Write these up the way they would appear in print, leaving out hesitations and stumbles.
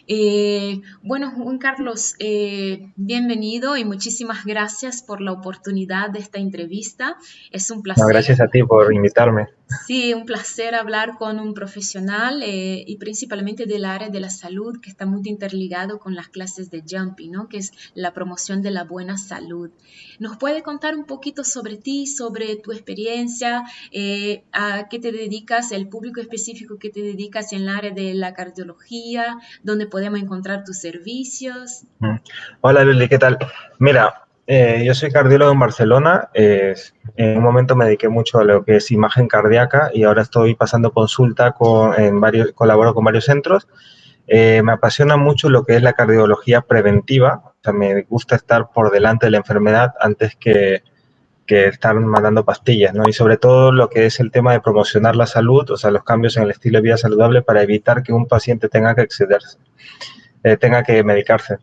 Bueno, Juan Carlos, bienvenido y muchísimas gracias por la oportunidad de esta entrevista. Es un No, placer. gracias a ti por invitarme. Sí, un placer hablar con un profesional y principalmente del área de la salud que está muy interligado con las clases de jumping, ¿no? Que es la promoción de la buena salud. ¿Nos puede contar un poquito sobre ti, sobre tu experiencia, a qué te dedicas, el público específico que te dedicas en el área de la cardiología, dónde podemos encontrar tus servicios? Mm. Hola Luli, ¿qué tal? Mira, yo soy cardiólogo en Barcelona. En un momento me dediqué mucho a lo que es imagen cardíaca y ahora estoy pasando consulta colaboro con varios centros. Me apasiona mucho lo que es la cardiología preventiva. O sea, me gusta estar por delante de la enfermedad antes que estar mandando pastillas, ¿no? Y sobre todo lo que es el tema de promocionar la salud, o sea, los cambios en el estilo de vida saludable para evitar que un paciente tenga que medicarse.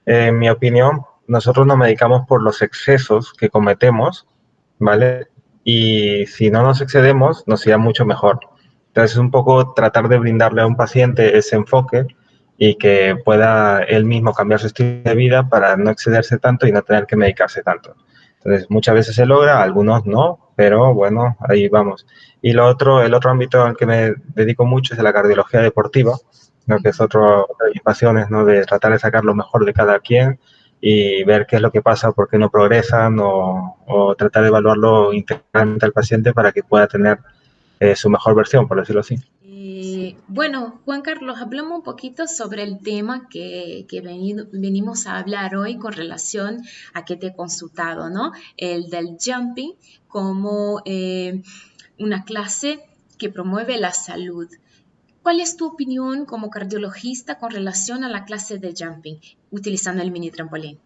En mi opinión, nosotros nos medicamos por los excesos que cometemos, ¿vale? Y si no nos excedemos, nos irá mucho mejor. Entonces, es un poco tratar de brindarle a un paciente ese enfoque y que pueda él mismo cambiar su estilo de vida para no excederse tanto y no tener que medicarse tanto. Entonces, muchas veces se logra, algunos no, pero bueno, ahí vamos. Y el otro ámbito al que me dedico mucho es la cardiología deportiva, ¿no? Que es otra de mis pasiones, ¿no? De tratar de sacar lo mejor de cada quien y ver qué es lo que pasa, por qué no progresan o tratar de evaluarlo integralmente al paciente para que pueda tener su mejor versión, por decirlo así. Bueno, Juan Carlos, hablamos un poquito sobre el tema venimos a hablar hoy con relación a que te he consultado, ¿no? El del jumping como una clase que promueve la salud. ¿Cuál es tu opinión como cardiologista con relación a la clase de jumping utilizando el mini trampolín?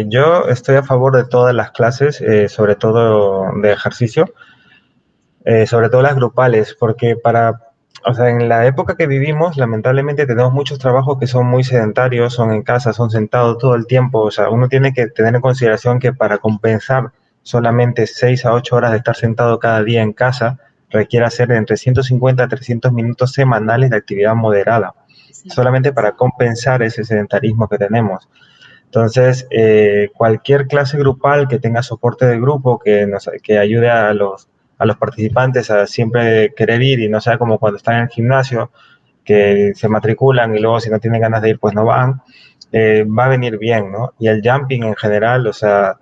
Yo estoy a favor de todas las clases, sobre todo de ejercicio, sobre todo las grupales, porque o sea, en la época que vivimos, lamentablemente tenemos muchos trabajos que son muy sedentarios, son en casa, son sentados todo el tiempo. O sea, uno tiene que tener en consideración que para compensar solamente 6 a 8 horas de estar sentado cada día en casa, requiere hacer entre 150 a 300 minutos semanales de actividad moderada, Sí. solamente para compensar ese sedentarismo que tenemos. Entonces, cualquier clase grupal que tenga soporte de grupo, que ayude a los participantes a siempre querer ir y no sea como cuando están en el gimnasio, que se matriculan y luego si no tienen ganas de ir, pues no van, va a venir bien, ¿no? Y el jumping en general, o sea,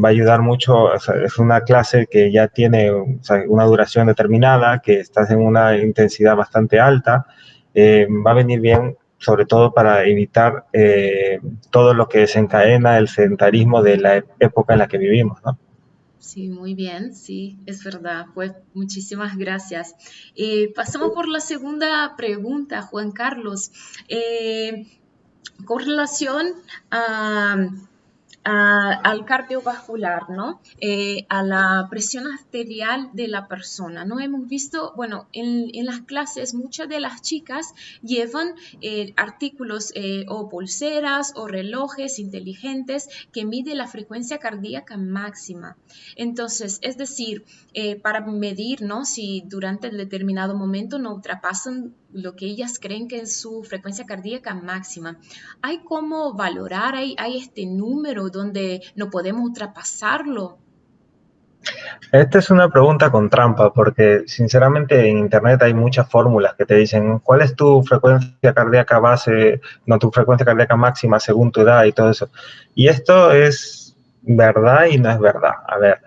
va a ayudar mucho, o sea, es una clase que ya tiene, o sea, una duración determinada, que estás en una intensidad bastante alta, va a venir bien sobre todo para evitar todo lo que desencadena el sedentarismo de la época en la que vivimos, ¿no? Sí, muy bien, sí, es verdad. Pues muchísimas gracias. Pasamos por la segunda pregunta, Juan Carlos. Eh, con relación a, al cardiovascular, ¿no? A la presión arterial de la persona, ¿no? Hemos visto, bueno, en las clases muchas de las chicas llevan artículos o pulseras o relojes inteligentes que miden la frecuencia cardíaca máxima. Entonces, es decir, para medir, ¿no? Si durante el determinado momento no ultrapasan lo que ellas creen que es su frecuencia cardíaca máxima. ¿Hay cómo valorar? ¿Hay este número donde no podemos ultrapasarlo? Esta es una pregunta con trampa, porque sinceramente en Internet hay muchas fórmulas que te dicen cuál es tu frecuencia cardíaca base, no tu frecuencia cardíaca máxima según tu edad y todo eso. Y esto es verdad y no es verdad. A ver,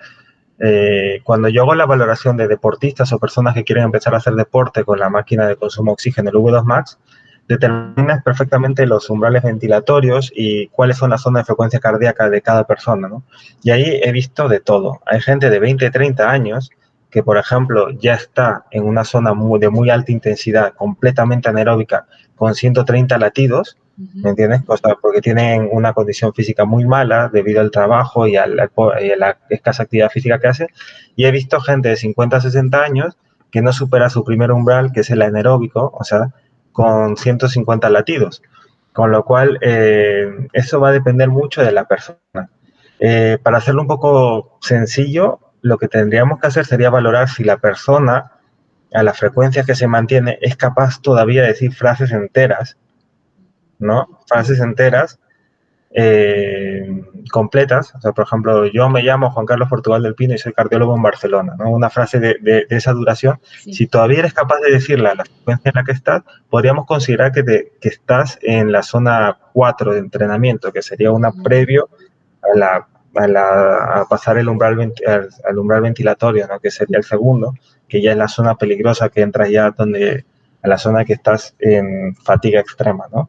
cuando yo hago la valoración de deportistas o personas que quieren empezar a hacer deporte con la máquina de consumo de oxígeno, el V2 Max, determinas perfectamente los umbrales ventilatorios y cuáles son las zonas de frecuencia cardíaca de cada persona, ¿no? Y ahí he visto de todo. Hay gente de 20, 30 años que, por ejemplo, ya está en una zona de muy alta intensidad, completamente anaeróbica, con 130 latidos, Uh ¿me -huh. entiendes? O sea, porque tienen una condición física muy mala debido al trabajo y a la escasa actividad física que hace. Y he visto gente de 50 a 60 años que no supera su primer umbral, que es el anaeróbico, o sea, con 150 latidos. Con lo cual, eso va a depender mucho de la persona. Para hacerlo un poco sencillo, lo que tendríamos que hacer sería valorar si la persona a las frecuencias que se mantiene, es capaz todavía de decir frases enteras, ¿no? Frases enteras completas. O sea, por ejemplo, yo me llamo Juan Carlos Portugal del Pino y soy cardiólogo en Barcelona, ¿no? Una frase de esa duración. Sí. Si todavía eres capaz de decirla a la frecuencia en la que estás, podríamos considerar que estás en la zona 4 de entrenamiento, que sería una previo a pasar el umbral, al umbral ventilatorio, ¿no? Que sería el segundo, que ya es la zona peligrosa, que entras ya a la zona que estás en fatiga extrema, ¿no?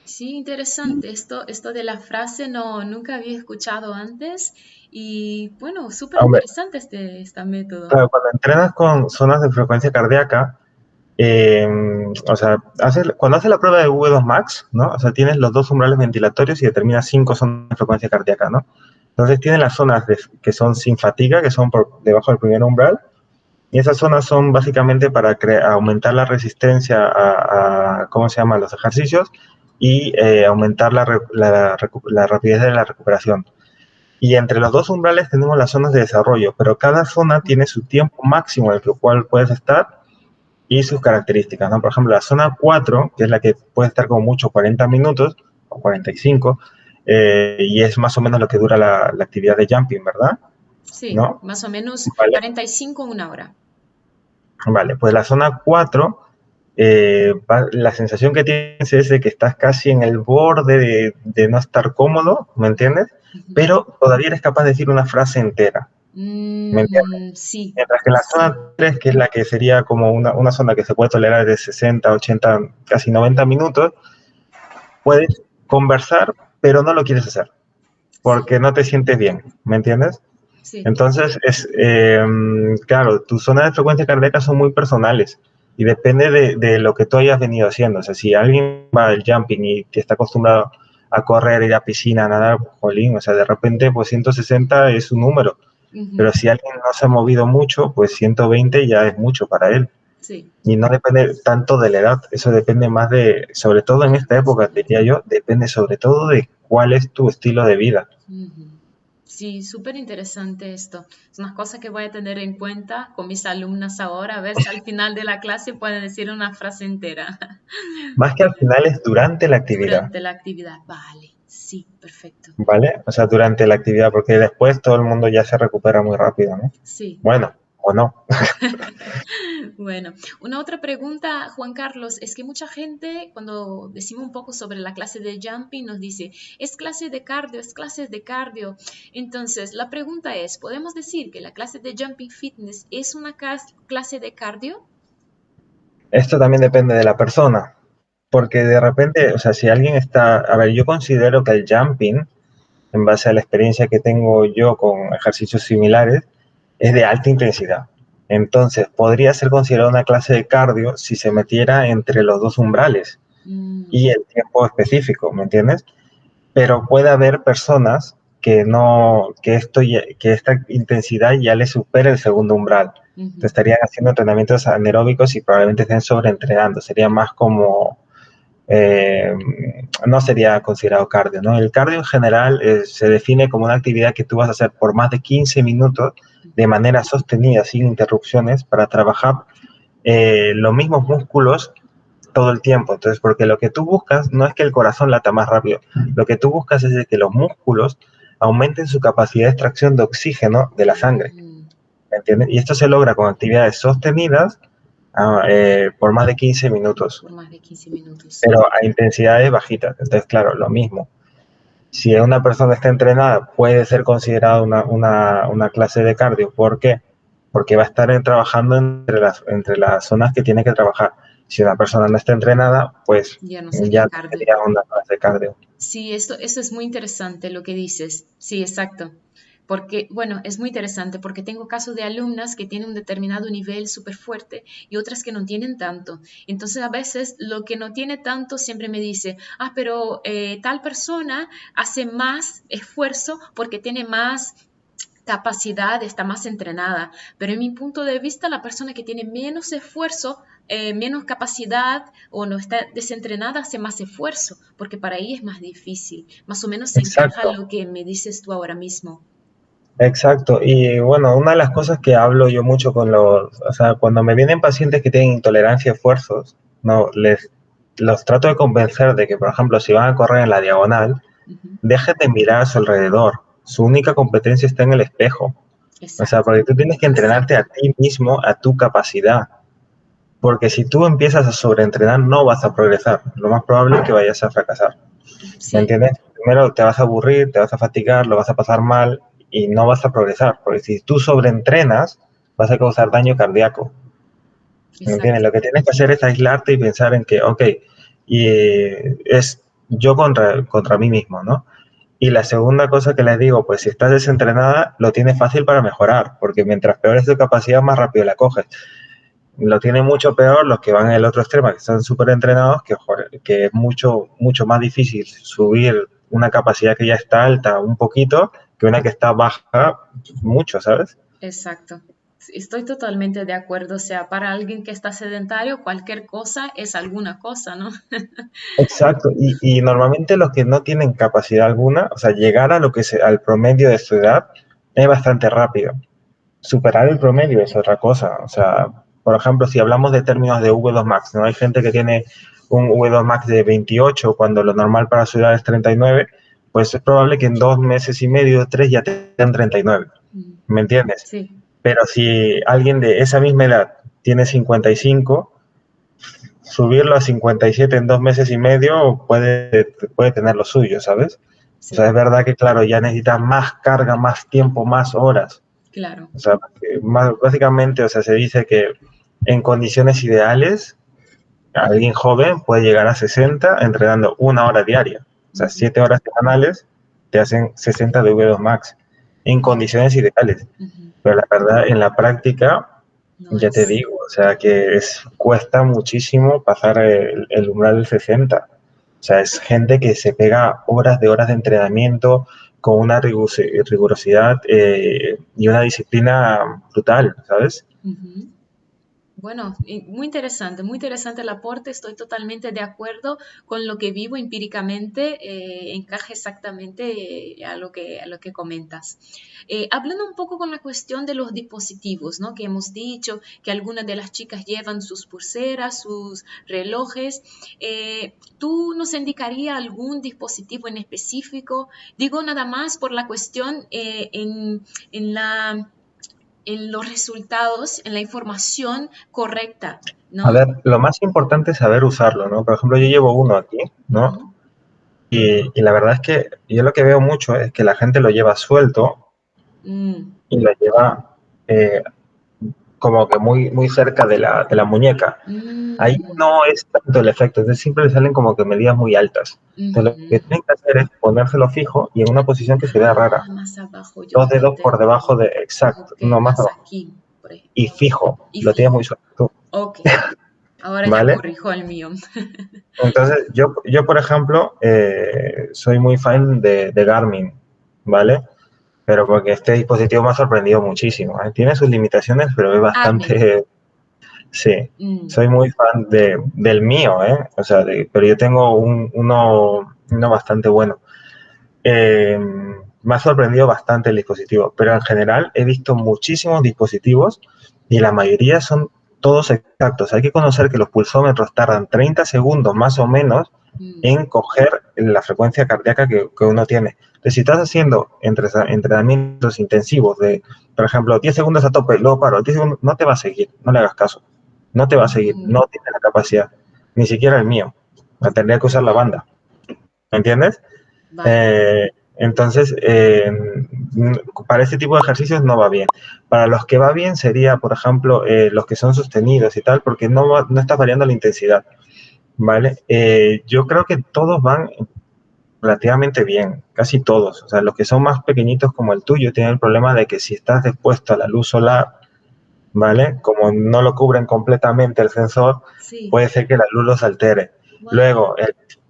Sí, interesante. Esto de la frase no, nunca había escuchado antes y bueno, súper Hombre, interesante este método. claro, cuando entrenas con zonas de frecuencia cardíaca, eh, o sea, cuando haces la prueba de V2 Max, ¿no? O sea, tienes los dos umbrales ventilatorios y determinas 5 zonas de frecuencia cardíaca, ¿no? Entonces tienes las zonas que son sin fatiga, que son por debajo del primer umbral, y esas zonas son básicamente para aumentar la resistencia ¿cómo se llama?, los ejercicios y aumentar la rapidez de la recuperación. Y entre los dos umbrales tenemos las zonas de desarrollo, pero cada zona tiene su tiempo máximo en el cual puedes estar y sus características, ¿no? Por ejemplo, la zona 4, que es la que puede estar como mucho 40 minutos o 45, y es más o menos lo que dura la actividad de jumping, ¿verdad? Sí, ¿No? más o menos Vale. 45 una hora. Vale, pues la zona 4, la sensación que tienes es de que estás casi en el borde de no estar cómodo, ¿me entiendes? Pero todavía eres capaz de decir una frase entera, ¿me entiendes? Sí, Mientras que la zona sí, 3, que es la que sería como una zona que se puede tolerar de 60, 80, casi 90 minutos, puedes conversar, pero no lo quieres hacer, sí, porque no te sientes bien, ¿me entiendes? sí. Entonces, claro, tus zonas de frecuencia cardíaca son muy personales y depende de lo que tú hayas venido haciendo. O sea, si alguien va al jumping y que está acostumbrado a correr, ir a piscina, a nadar, jolín, o sea, de repente, pues 160 es un número. Ujú, Pero si alguien no se ha movido mucho, pues 120 ya es mucho para él. sí, Y no depende tanto de la edad, eso depende más sobre todo en esta época, diría yo, depende sobre todo de cuál es tu estilo de vida. ujú. Sí, súper interesante esto. Es una cosa que voy a tener en cuenta con mis alumnas ahora, a ver si al final de la clase pueden decir una frase entera Más que al final es durante la actividad. durante la actividad. Vale, sí, perfecto. ¿Vale? O sea, durante la actividad, porque después todo el mundo ya se recupera muy rápido, ¿no? Sí. Bueno, o no. Bueno, una otra pregunta, Juan Carlos, es que mucha gente cuando decimos un poco sobre la clase de jumping nos dice, es clase de cardio, es clase de cardio. Entonces, la pregunta es, ¿podemos decir que la clase de jumping fitness es una clase de cardio? Esto también depende de la persona, porque de repente, o sea, si alguien está, a ver, yo considero que el jumping, en base a la experiencia que tengo yo con ejercicios similares, es de alta intensidad. Entonces, podría ser considerado una clase de cardio si se metiera entre los dos umbrales Mm, y el tiempo específico, ¿me entiendes? Pero puede haber personas que no, que esta intensidad ya le supera el segundo umbral. ujú, Entonces estarían haciendo entrenamientos anaeróbicos y probablemente estén sobreentrenando. Sería más como, eh, no sería considerado cardio, ¿no? El cardio en general se define como una actividad que tú vas a hacer por más de 15 minutos de ujú, manera sostenida, sin interrupciones, para trabajar los mismos músculos todo el tiempo. Entonces, porque lo que tú buscas no es que el corazón lata más rápido, lo que tú buscas es de que los músculos aumenten su capacidad de extracción de oxígeno de la sangre, mm, ¿me entiendes? Y esto se logra con actividades sostenidas por más de 15 minutos, por más de 15 minutos. pero a intensidades bajitas. Entonces, claro, lo mismo. Si una persona está entrenada, puede ser considerada una clase de cardio. ¿Por qué? Porque va a estar trabajando entre las zonas que tiene que trabajar. Si una persona no está entrenada, pues Ya no sería ya no cardio. sería una clase de cardio. Sí, esto es muy interesante lo que dices. Sí, exacto. Porque, bueno, es muy interesante porque tengo casos de alumnas que tienen un determinado nivel súper fuerte y otras que no tienen tanto. Entonces, a veces lo que no tiene tanto siempre me dice, pero tal persona hace más esfuerzo porque tiene más capacidad, está más entrenada. Pero en mi punto de vista, la persona que tiene menos esfuerzo, menos capacidad o no está desentrenada, hace más esfuerzo, porque para ella es más difícil. Más o menos se encaja Exacto. lo que me dices tú ahora mismo. exacto. Y bueno, una de las cosas que hablo yo mucho con o sea, cuando me vienen pacientes que tienen intolerancia a esfuerzos, no, los trato de convencer de que, por ejemplo, si van a correr en la diagonal, Ujú. dejen de mirar a su alrededor. Su única competencia está en el espejo. O sea, Exacto, porque tú tienes que entrenarte a exacto. ti mismo, a tu capacidad. Porque si tú empiezas a sobreentrenar, no vas a progresar. Lo más probable es que vayas a fracasar. ¿Me Sí, entiendes? Primero te vas a aburrir, te vas a fatigar, lo vas a pasar mal y no vas a progresar. Porque si tú sobreentrenas, vas a causar daño cardíaco. ¿Me entiendes? exacto. Lo que tienes que hacer es aislarte y pensar en que, ok, y es yo contra mí mismo, ¿no? Y la segunda cosa que les digo, pues si estás desentrenada, lo tienes fácil para mejorar, porque mientras peor es tu capacidad, más rápido la coges. Lo tiene mucho peor los que van en el otro extremo, que están súper entrenados, joder, que es mucho más difícil subir una capacidad que ya está alta un poquito que una que está baja mucho, ¿sabes? Exacto. Sí, estoy totalmente de acuerdo. O sea, para alguien que está sedentario, cualquier cosa es alguna cosa, ¿no? Exacto, y normalmente los que no tienen capacidad alguna, o sea, llegar a al promedio de su edad es bastante rápido. Superar el promedio es otra cosa. O sea, por ejemplo, si hablamos de términos de V2 Max, ¿no? Hay gente que tiene un V2 Max de 28 cuando lo normal para su edad es 39, pues es probable que en 2 meses y medio, 3 ya tengan 39. Mm, ¿Me entiendes? sí, Pero si alguien de esa misma edad tiene 55, subirlo a 57 en 2 meses y medio puede tener lo suyo, ¿sabes? O sea, sí, es verdad que, claro, ya necesitas más carga, más tiempo, más horas. claro. O sea, básicamente, o sea, se dice que en condiciones ideales, alguien joven puede llegar a 60 entrenando 1 hora diaria. O sea, Ujú, 7 horas semanales te hacen 60 de V2 Max en ujú, condiciones ideales. ujú. Pero la verdad, en la práctica, No ya te es. digo, o sea, que cuesta muchísimo pasar el umbral del 60. O sea, es gente que se pega horas de entrenamiento con una rigurosidad y una disciplina brutal, ¿sabes? Ujú. Bueno, y muy interesante el aporte. Estoy totalmente de acuerdo con lo que vivo empíricamente, encaja exactamente a lo que comentas. Hablando un poco con la cuestión de los dispositivos, ¿no? Que hemos dicho que algunas de las chicas llevan sus pulseras, sus relojes. ¿Tú nos indicarías algún dispositivo en específico? Digo nada más por la cuestión en la en los resultados, en la información correcta, A ¿no? ver, lo más importante es saber usarlo, ¿no? Por ejemplo, yo llevo uno aquí, ¿no? Ujú. Y la verdad es que yo lo que veo mucho es que la gente lo lleva suelto Mm, y lo lleva eh, como que muy cerca de la muñeca. Ahí mm, no es tanto el efecto, es decir, siempre le salen como que medidas muy altas. Entonces, lo que ujú. tienen que hacer es ponérselo fijo y en una posición que se vea rara. Más abajo yo Dos lo dedos por tengo. debajo de, exacto, Ok, no más más abajo. aquí, por ejemplo. Y fijo, Y lo tienes muy fijo. suelto, Ok, ahora ya ¿vale? corrijo el mío. Entonces, yo por ejemplo, soy muy fan de Garmin, ¿vale? Pero porque este dispositivo me ha sorprendido muchísimo, ¿eh? Tiene sus limitaciones, pero es Admin. bastante, sí, Mm, soy muy fan del mío, ¿eh? O sea, pero yo tengo uno bastante bueno. Eh, Me ha sorprendido bastante el dispositivo, pero en general he visto muchísimos dispositivos y la mayoría son todos exactos. Hay que conocer que los pulsómetros tardan 30 segundos más o menos mm, en coger la frecuencia cardíaca que uno tiene. Entonces, si estás haciendo entrenamientos intensivos de, por ejemplo, 10 segundos a tope, luego paro, 10 segundos, no te va a seguir, no le hagas caso. No te va a seguir, mm, no tiene la capacidad, ni siquiera el mío. Tendría que usar la banda, ¿me entiendes? vale. Eh, entonces, para este tipo de ejercicios no va bien. Para los que va bien sería, por ejemplo, los que son sostenidos y tal, porque no está variando la intensidad, ¿vale? Yo creo que todos van relativamente bien, casi todos. O sea, los que son más pequeñitos como el tuyo tienen el problema de que si estás expuesto a la luz solar, ¿vale? Como no lo cubren completamente el sensor, Sí. puede ser que la luz los altere. Wow. Luego,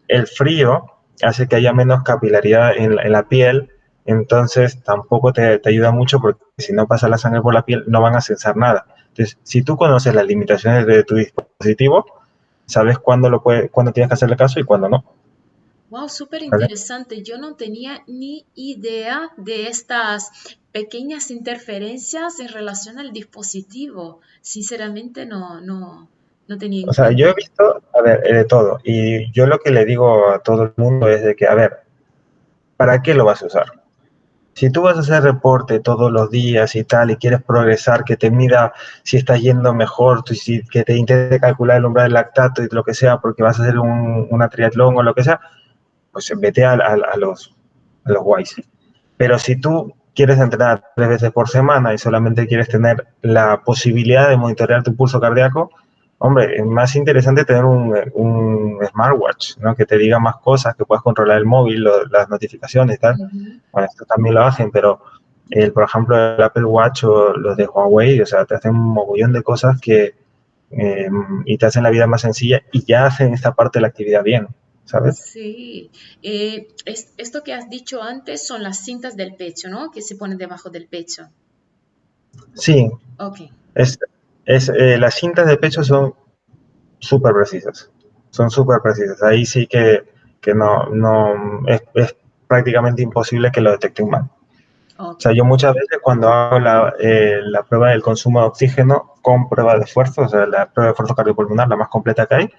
el frío hace que haya menos capilaridad en la piel, entonces tampoco te ayuda mucho porque si no pasa la sangre por la piel no van a sensar nada. Entonces, si tú conoces las limitaciones de tu dispositivo, sabes cuándo tienes que hacerle caso y cuándo no. Wow, súper ¿vale? interesante. Yo no tenía ni idea de estas pequeñas interferencias en relación al dispositivo. Sinceramente no tenía en O sea, yo he cuenta. visto, a ver, de todo. Y yo lo que le digo a todo el mundo es de que, a ver, ¿para qué lo vas a usar? Si tú vas a hacer reporte todos los días y tal, y quieres progresar, que te mida si estás yendo mejor, que te intente calcular el umbral del lactato y lo que sea, porque vas a hacer una triatlón o lo que sea, pues vete a los guays. Pero si tú quieres entrenar 3 veces por semana y solamente quieres tener la posibilidad de monitorear tu pulso cardíaco, hombre, es más interesante tener un smartwatch, ¿no? Que te diga más cosas, que puedas controlar el móvil, las notificaciones y tal. Ujú. Bueno, esto también lo hacen, pero por ejemplo, el Apple Watch o los de Huawei, o sea, te hacen un mogollón de cosas eh, y te hacen la vida más sencilla y ya hacen esta parte de la actividad bien, ¿sabes? Sí, esto que has dicho antes son las cintas del pecho, ¿no? Que se ponen debajo del pecho. Sí, Ok, es, las cintas de pecho son súper precisas. Son súper precisas. Ahí sí que no es prácticamente imposible que lo detecten mal. O ok. sea, yo muchas veces cuando hago la prueba del consumo de oxígeno con prueba de esfuerzo, o sea, la prueba de esfuerzo cardiopulmonar, la más completa que hay,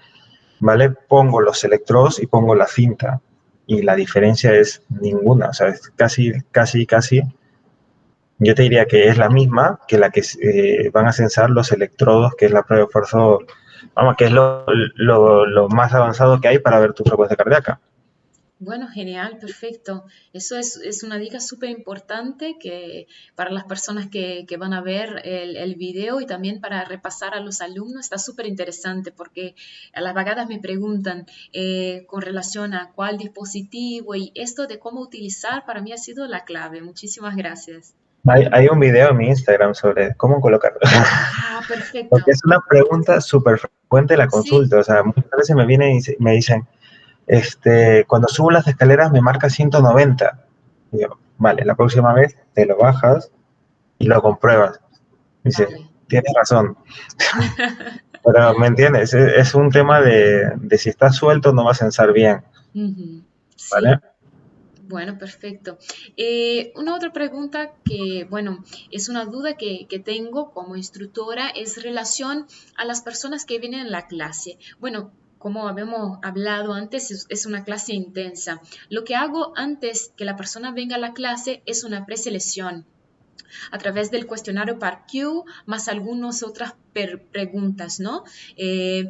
¿vale? Pongo los electrodos y pongo la cinta. Y la diferencia es ninguna. O sea, es casi. Yo te diría que es la misma que la que van a censar los electrodos, que es la prueba de esfuerzo, vamos, que es lo más avanzado que hay para ver tu frecuencia cardíaca. Bueno, genial, perfecto. Eso es una dica súper importante que para las personas que van a ver el video y también para repasar a los alumnos está súper interesante porque a las vagadas me preguntan con relación a cuál dispositivo y esto de cómo utilizar para mí ha sido la clave. Muchísimas gracias. Hay un video en mi Instagram sobre cómo colocarlo. Ah, perfecto. Porque es una pregunta súper frecuente en la Sí, consulta. O sea, muchas veces me vienen y me dicen, cuando subo las escaleras me marca 190. Y yo, vale, la próxima vez te lo bajas y lo compruebas. Dice, vale. tienes razón. Pero, ¿me entiendes? Es un tema de si estás suelto no vas a censar bien, Ujú, sí. ¿vale? Bueno, perfecto. Una otra pregunta que, bueno, es una duda que tengo como instructora es relación a las personas que vienen a la clase. Bueno, como habíamos hablado antes, es una clase intensa. Lo que hago antes que la persona venga a la clase es una preselección a través del cuestionario PARQ más algunas otras preguntas, ¿no? Eh,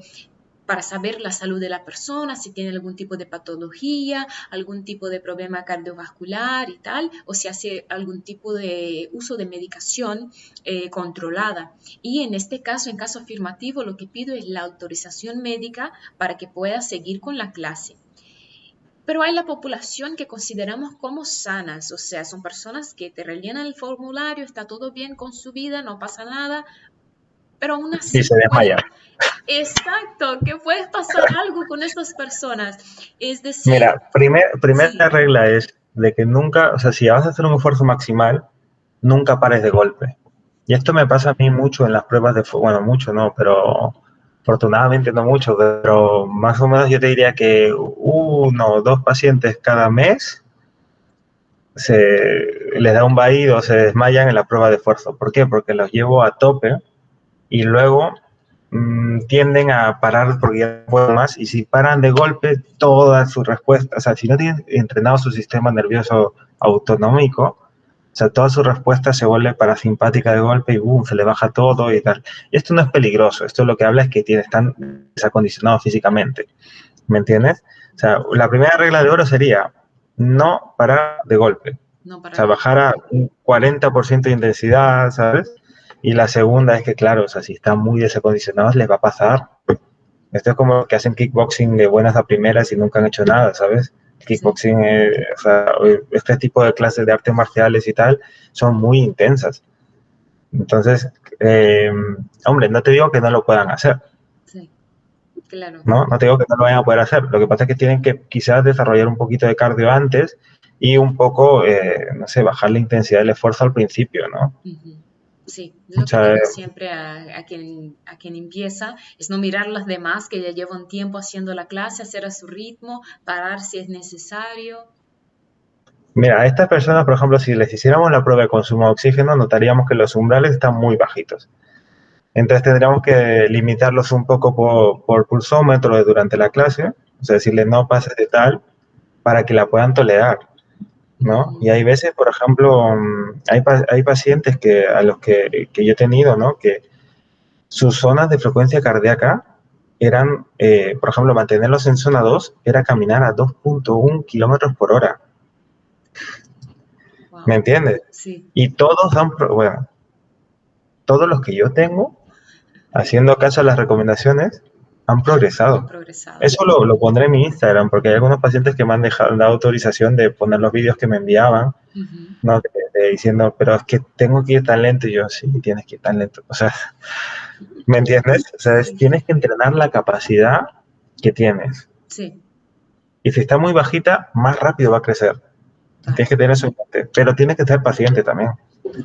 para saber la salud de la persona, si tiene algún tipo de patología, algún tipo de problema cardiovascular y tal, o si hace algún tipo de uso de medicación controlada. Y en este caso, en caso afirmativo, lo que pido es la autorización médica para que pueda seguir con la clase. Pero hay la población que consideramos como sanas, o sea, son personas que te rellenan el formulario, está todo bien con su vida, no pasa nada, pero aún Y así se puede. desmaya. Exacto, que puede pasar algo con estas personas. Es decir, Mira, primera sí, regla es de que nunca, o sea, si vas a hacer un esfuerzo maximal, nunca pares de golpe. Y esto me pasa a mí mucho en las pruebas bueno, mucho no, pero afortunadamente no mucho, pero más o menos yo te diría que 1 o 2 pacientes cada mes se les da un vaído, se desmayan en la prueba de esfuerzo. ¿Por qué? Porque los llevo a tope y luego tienden a parar porque ya no pueden más y si paran de golpe toda su respuesta, o sea, si no tienen entrenado su sistema nervioso autonómico, o sea, toda su respuesta se vuelve parasimpática de golpe y boom, se le baja todo y tal. Y esto no es peligroso, esto lo que habla es que están desacondicionados físicamente, ¿me entiendes? O sea, la primera regla de oro sería no parar de golpe, no o para sea, de bajar a golpe. un 40% de intensidad, ¿sabes? Y la segunda es que, claro, o sea, si están muy desacondicionados les va a pasar. Esto es como que hacen kickboxing de buenas a primeras y nunca han hecho nada, ¿sabes? Sí. Kickboxing, o sea, este tipo de clases de artes marciales y tal son muy intensas. Entonces, eh, hombre, no te digo que no lo puedan hacer, Sí, claro. ¿no? No te digo que no lo vayan a poder hacer. Lo que pasa es que tienen que quizás desarrollar un poquito de cardio antes y un poco, no sé, bajar la intensidad del esfuerzo al principio, ¿no? Ujú. Sí, O lo que sea, digo siempre a quien empieza es no mirar las demás que ya llevan tiempo haciendo la clase, hacer a su ritmo, parar si es necesario. mira, a estas personas, por ejemplo, si les hiciéramos la prueba de consumo de oxígeno, notaríamos que los umbrales están muy bajitos. Entonces tendríamos que limitarlos un poco por pulsómetro durante la clase, o sea, decirles no pases de tal para que la puedan tolerar, ¿no? Y Mm, hay veces, por ejemplo, hay pacientes a los que yo he tenido, ¿no? Que sus zonas de frecuencia cardíaca eran, por ejemplo, mantenerlos en zona 2 era caminar a 2,1 kilómetros por hora, ¿me wow, entiendes? sí, Y bueno, todos los que yo tengo, haciendo caso a las recomendaciones, han han progresado. progresado. Eso lo pondré en mi Instagram, porque hay algunos pacientes que me han dado autorización de poner los vídeos que me enviaban, Ujú, ¿no? Diciendo, pero es que tengo que ir tan lento. Y yo, sí, tienes que ir tan lento. O sea, ¿me entiendes? O sea, sí, tienes que entrenar la capacidad que tienes. sí, Y si está muy bajita, más rápido va a crecer. Tienes vale. que tener eso en mente. Pero tienes que ser paciente también.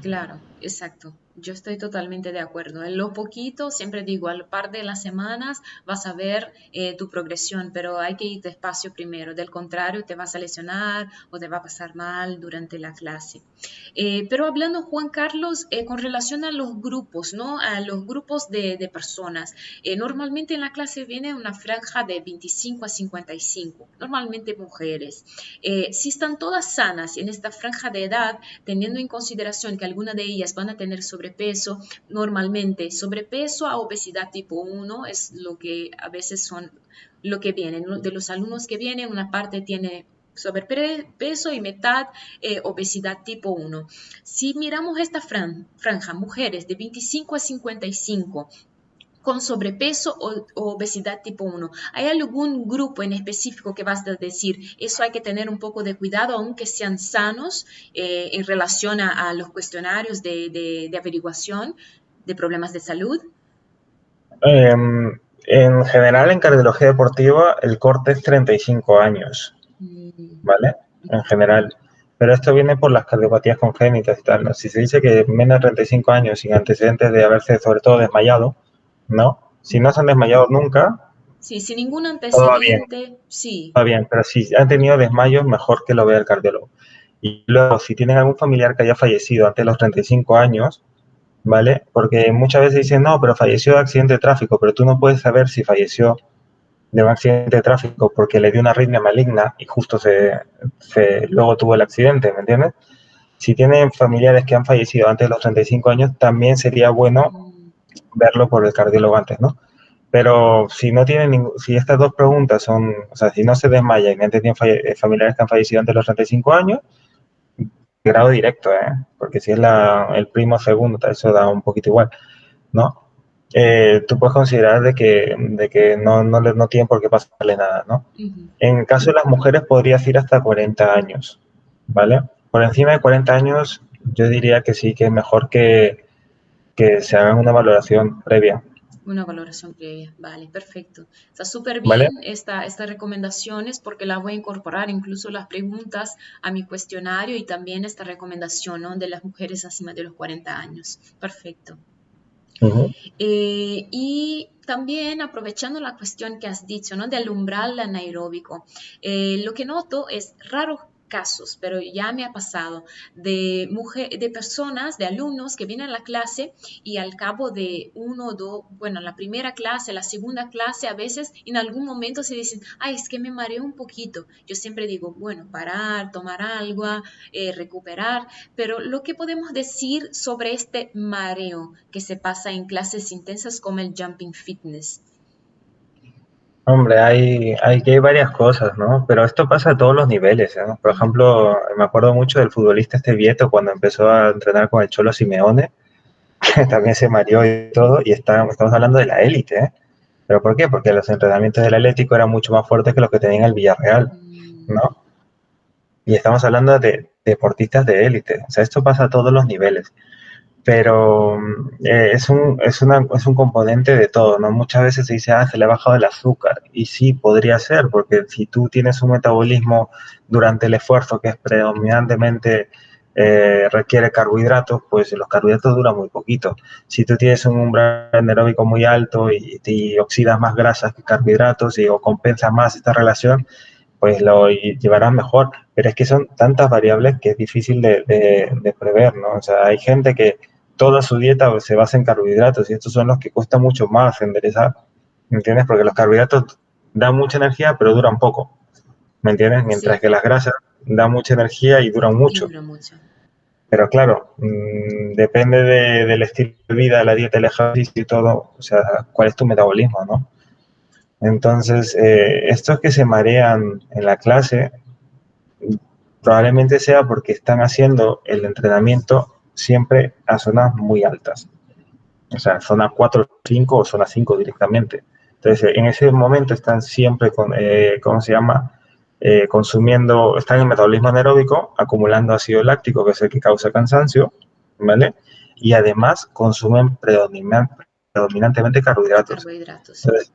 Claro, exacto. Yo estoy totalmente de acuerdo. En lo poquito, siempre digo, al par de las semanas vas a ver tu progresión, pero hay que ir despacio primero. Del contrario, te vas a lesionar o te va a pasar mal durante la clase. Pero hablando, Juan Carlos, con relación a los grupos, ¿no? A los grupos de personas. Normalmente en la clase viene una franja de 25 a 55, normalmente mujeres. Si están todas sanas en esta franja de edad, teniendo en consideración que algunas de ellas van a tener sobrepeso, normalmente sobrepeso a obesidad tipo 1 es lo que a veces son lo que vienen. De los alumnos que vienen, una parte tiene sobrepeso y mitad obesidad tipo 1. Si miramos esta franja, mujeres de 25 a 55 con sobrepeso o obesidad tipo 1. ¿Hay algún grupo en específico que vas a decir, eso hay que tener un poco de cuidado, aunque sean sanos, en relación a los cuestionarios de averiguación de problemas de salud? Eh, en general, en cardiología deportiva, el corte es 35 años, Mm, ¿vale? En general. Pero esto viene por las cardiopatías congénitas y tal, ¿no? Si se dice que menos de 35 años sin antecedentes de haberse, sobre todo, desmayado, ¿no? Si no se han desmayado nunca, sí, sin ningún todo va bien, antecedente, sí. va bien. Pero si han tenido desmayos, mejor que lo vea el cardiólogo. Y luego, si tienen algún familiar que haya fallecido antes de los 35 años, ¿vale? Porque muchas veces dicen, no, pero falleció de accidente de tráfico, pero tú no puedes saber si falleció de un accidente de tráfico porque le dio una arritmia maligna y justo luego tuvo el accidente, ¿me entiendes? Si tienen familiares que han fallecido antes de los 35 años, también sería bueno Mm, verlo por el cardiólogo antes, ¿no? Pero si no tienen si estas dos preguntas son, o sea, si no se desmaya y antes tienen familiares que han fallecido antes de los 35 años, grado directo, ¿eh? Porque si es el primo segundo, eso da un poquito igual, ¿no? Tú puedes considerar de que no tienen por qué pasarle nada, ¿no? ujú. En caso de las mujeres podrías ir hasta 40 años, ¿vale? Por encima de 40 años yo diría que sí, que es mejor que se hagan una valoración previa, Una valoración previa, vale, perfecto. Está súper ¿vale? bien estas recomendaciones porque las voy a incorporar incluso las preguntas a mi cuestionario y también esta recomendación, ¿no? De las mujeres encima de los 40 años. Perfecto. Uh-huh. Y también aprovechando la cuestión que has dicho, ¿no? Del umbral anaeróbico, lo que noto es raros casos, pero ya me ha pasado, de personas, de alumnos que vienen a la clase y al cabo de uno o dos, bueno, la primera clase, la segunda clase, a veces en algún momento se dicen, ay, es que me mareo un poquito. Yo siempre digo, bueno, parar, tomar agua, recuperar, pero lo que podemos decir sobre este mareo que se pasa en clases intensas como el jumping fitness. Hombre, hay varias cosas, ¿no? Pero esto pasa a todos los niveles, ¿no? Por Ujú. ejemplo, me acuerdo mucho del futbolista este Vieto cuando empezó a entrenar con el Cholo Simeone, que también se mareó y todo, y estamos hablando de la élite, ¿eh? ¿Pero por qué? Porque los entrenamientos del Atlético eran mucho más fuertes que los que tenían el Villarreal, Mm, ¿no? Y estamos hablando de deportistas de élite. O sea, esto pasa a todos los niveles. Pero es un componente de todo, ¿no? Muchas veces se dice, se le ha bajado el azúcar. Y sí, podría ser, porque si tú tienes un metabolismo durante el esfuerzo que es predominantemente requiere carbohidratos, pues los carbohidratos duran muy poquito. Si tú tienes un umbral anaeróbico muy alto y te oxidas más grasas que carbohidratos o compensas más esta relación, pues lo llevarás mejor. Pero es que son tantas variables que es difícil de prever, ¿no? O sea, hay gente que toda su dieta se basa en carbohidratos y estos son los que cuesta mucho más enderezar, ¿me entiendes? Porque los carbohidratos dan mucha energía, pero duran poco, ¿me entiendes? Mientras Sí, que las grasas dan mucha energía y duran y mucho. dura mucho. Pero claro, depende del estilo de vida, la dieta, el ejercicio y todo, o sea, cuál es tu metabolismo, ¿no? Entonces, estos que se marean en la clase, probablemente sea porque están haciendo el entrenamiento siempre a zonas muy altas. O sea, zona 4, 5 o zona 5 directamente. Entonces, en ese momento están siempre con, ¿cómo se llama? Consumiendo, están en metabolismo anaeróbico, acumulando ácido láctico, que es el que causa cansancio, ¿vale? Y además consumen predominantemente carbohidratos. Carbohidratos. Entonces,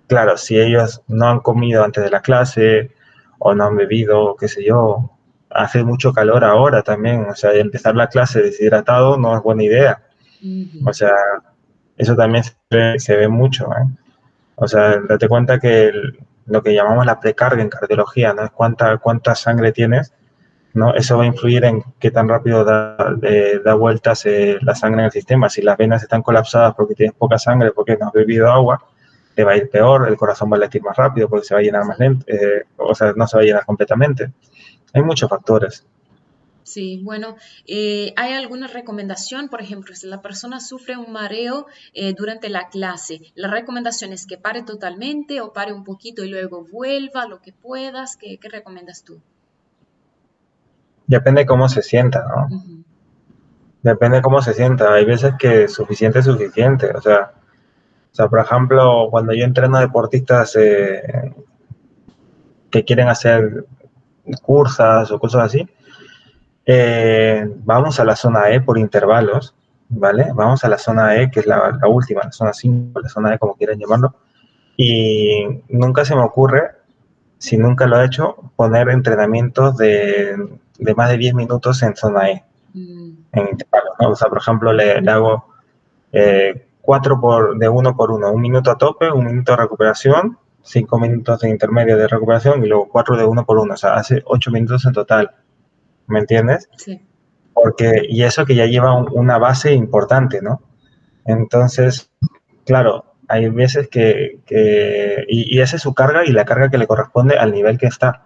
claro, si ellos no han comido antes de la clase o no han bebido, qué sé yo, hace mucho calor ahora también, o sea, empezar la clase deshidratado no es buena idea. O Ujú. sea, eso también se ve mucho, ¿eh? O sea, date cuenta que lo que llamamos la precarga en cardiología, ¿no? Es cuánta sangre tienes, ¿no? Eso va a influir en qué tan rápido da vueltas la sangre en el sistema. Si las venas están colapsadas porque tienes poca sangre, porque no has bebido agua, te va a ir peor, el corazón va a latir más rápido porque se va a llenar más Sí. lento, o sea, no se va a llenar completamente. Hay muchos factores. Sí, bueno, ¿hay alguna recomendación? Por ejemplo, si la persona sufre un mareo durante la clase, la recomendación es que pare totalmente o pare un poquito y luego vuelva lo que puedas. ¿Qué recomiendas tú? Depende cómo se sienta, ¿no? Ujú. Depende cómo se sienta. Hay veces que suficiente es suficiente. O sea, por ejemplo, cuando yo entreno a deportistas que quieren hacer cursas o cosas así, vamos a la zona E por intervalos, ¿vale? Vamos a la zona E, que es la última, la zona 5, la zona E, como quieran llamarlo, y nunca se me ocurre, si nunca lo he hecho, poner entrenamientos de más de 10 minutos en zona E, Mm, en intervalos, ¿no? O sea, por ejemplo, le hago 4 de uno por uno, un minuto a tope, un minuto de recuperación, 5 minutos de intermedio de recuperación y luego 4 de uno por uno, o sea, hace 8 minutos en total, ¿me entiendes? sí, Y eso que ya lleva una base importante, ¿no? Entonces, claro, hay veces y esa es su carga y la carga que le corresponde al nivel que está.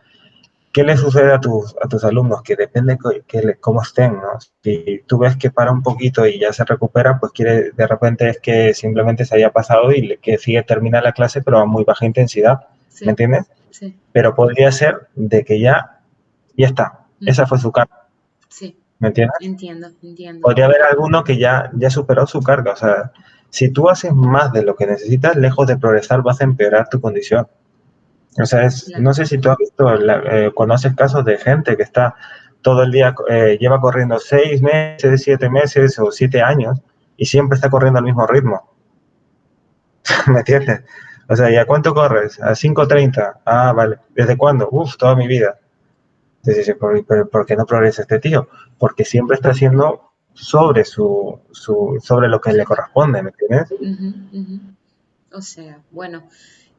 ¿Qué le sucede a tus alumnos? Que depende cómo estén, ¿no? Si tú ves que para un poquito y ya se recupera, pues de repente es que simplemente se haya pasado y que sigue termina la clase, pero a muy baja intensidad, ¿me sí, entiendes? sí. Pero podría ser de que ya está, esa Ujú. fue su carga, Sí, ¿me entiendes? entiendo, entiendo. Podría haber alguno que ya superó su carga, o sea, si tú haces más de lo que necesitas, lejos de progresar, vas a empeorar tu condición. O sea, Claro. no sé si tú has visto, conoces casos de gente que está todo el día, lleva corriendo 6 meses, 7 meses o 7 años y siempre está corriendo al mismo ritmo, ¿me entiendes? O sea, ¿y a cuánto corres? A 5:30. Ah, vale. ¿Desde cuándo? Uf, toda mi vida. Entonces, ¿por qué no progresa este tío? Porque siempre está haciendo sobre lo que le corresponde, ¿me entiendes? Ujú, ujú. O sea, bueno,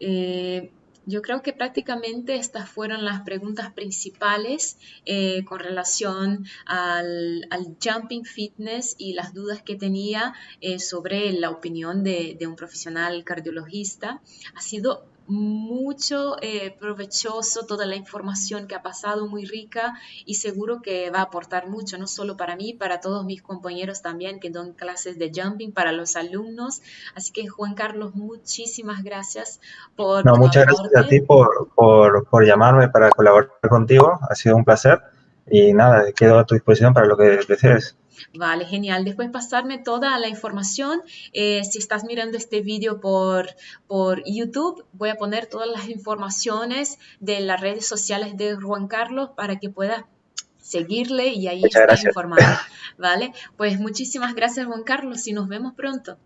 eh, yo creo que prácticamente estas fueron las preguntas principales con relación al jumping fitness y las dudas que tenía sobre la opinión de un profesional cardiologista. Ha sido mucho provechoso toda la información que ha pasado, muy rica y seguro que va a aportar mucho, no solo para mí, para todos mis compañeros también que dan clases de jumping, para los alumnos. Así que Juan Carlos, muchísimas gracias por No, tu muchas gracias a ti aporte. por llamarme para colaborar contigo. Ha sido un placer. Y nada, quedo a tu disposición para lo que desees. Vale, genial. Después pasarme toda la información. Si estás mirando este vídeo por YouTube, voy a poner todas las informaciones de las redes sociales de Juan Carlos para que puedas seguirle y ahí Muchas estar gracias. informado. ¿Vale? Pues muchísimas gracias, Juan Carlos, y nos vemos pronto.